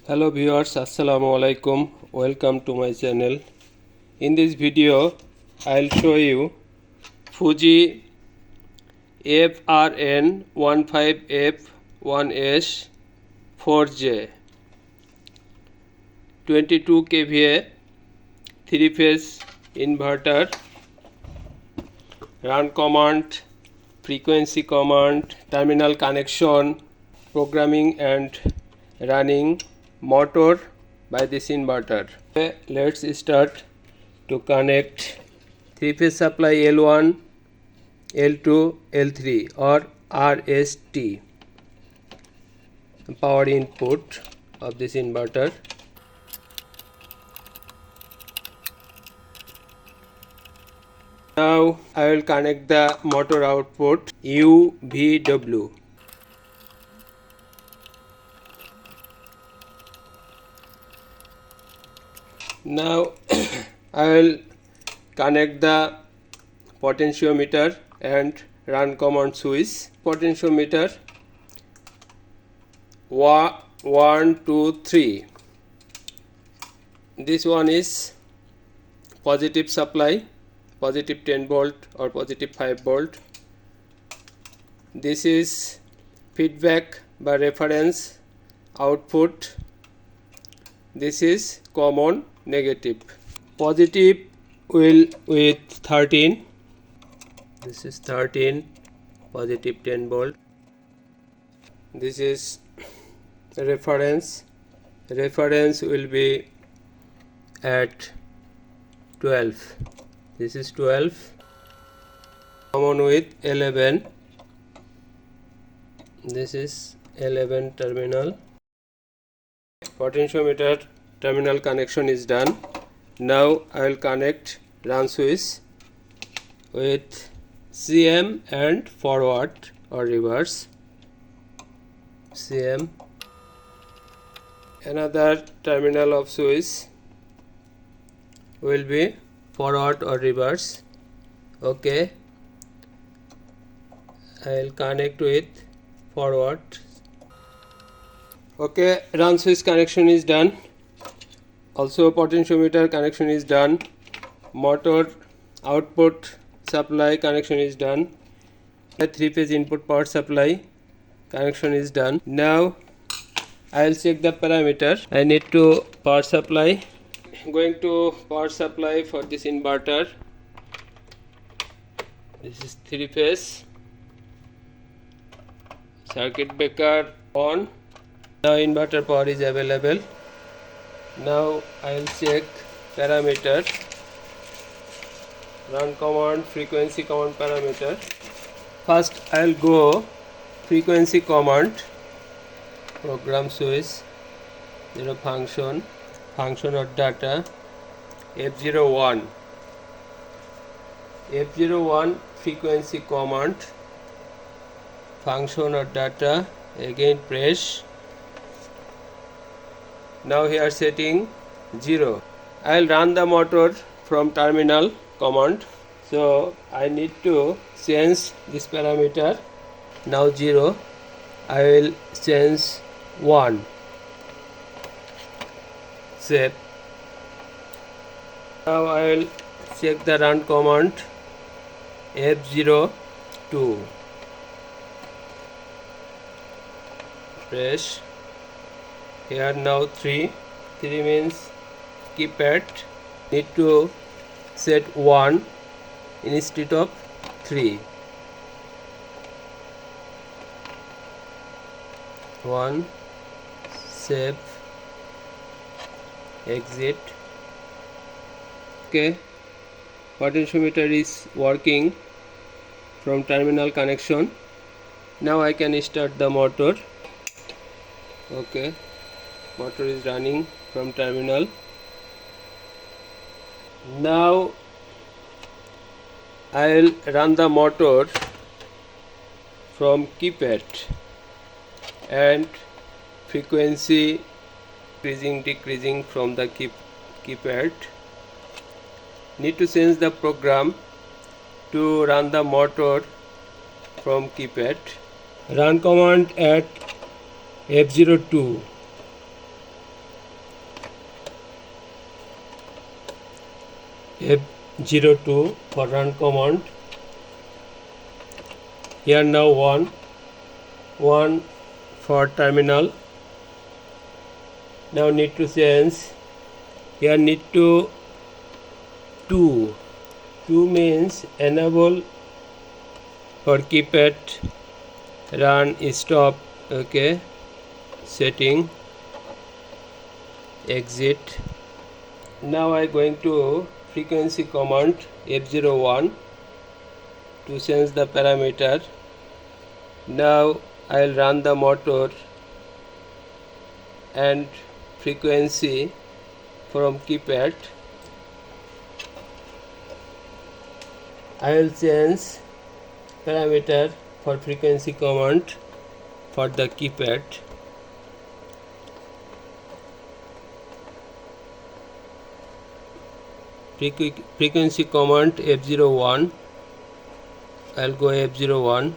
Hello viewers, assalamu alaikum. Welcome to my channel. In this video I'll show you Fuji FRN15F1S-4J 22 kVA 3-phase inverter. Run command, frequency command, terminal connection, programming and running motor by this inverter. Let's start to connect 3-phase supply L1, L2, L3 or RST power input of this inverter. Now I will connect the motor output UVW. Now I will connect the potentiometer and run command switch. Potentiometer 1, 2, 3. This one is positive supply, positive 10 volt or positive 5 volt. This is feedback by reference output. This is common negative. Positive will with 13. This is 13, positive 10 volt. This is reference. Reference will be at 12. This is 12. Common with 11. This is 11 terminal. Potentiometer terminal connection is done. Now I will connect run switch with CM and forward or reverse. CM. Another terminal of switch will be forward or reverse. Okay, I will connect with forward. Okay, run switch connection is done. Also potentiometer connection is done. Motor output supply connection is done. The 3-phase input power supply connection is done. Now I will check the parameter. I need to power supply. Going to power supply for this inverter. This is 3-phase. Circuit breaker on. Now inverter power is available. Now I will check parameter. Run command, frequency command parameter. First I will go frequency command. Program switch, function or data F01. F01 frequency command, function or data, again press. Now here setting 0. I will run the motor from terminal command. So I need to change this parameter. Now 0. I will change 1. Save. Now I will check the run command F02. Press. Here now 3 means keypad. Need to set 1 instead of 3. 1. Save. Exit. Okay, potentiometer is working from terminal connection. Now I can start the motor. Okay, motor is running from terminal. Now I will run the motor from keypad and frequency decreasing from the keypad. Need to change the program to run the motor from keypad. Run command at F02. F02 for run command. Here now 1 for terminal. Now need to change. Here need to 2 means enable for keypad run stop. Okay, setting, exit. Now I going to frequency command F01 to change the parameter. Now I'll run the motor and frequency from keypad. I will change parameter for frequency command for the keypad. Frequency command F01. I'll go F01,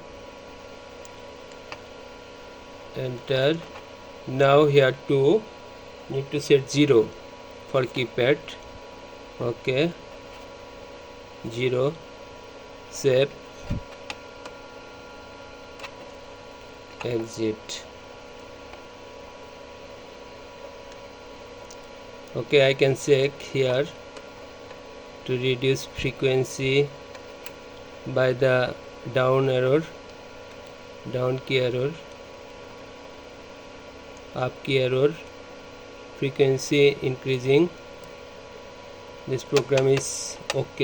enter. Now here 2 need to set 0 for keypad. Okay, 0, save, exit. Okay, I can check here to reduce frequency by the down key error, up key error, frequency increasing. This program is okay.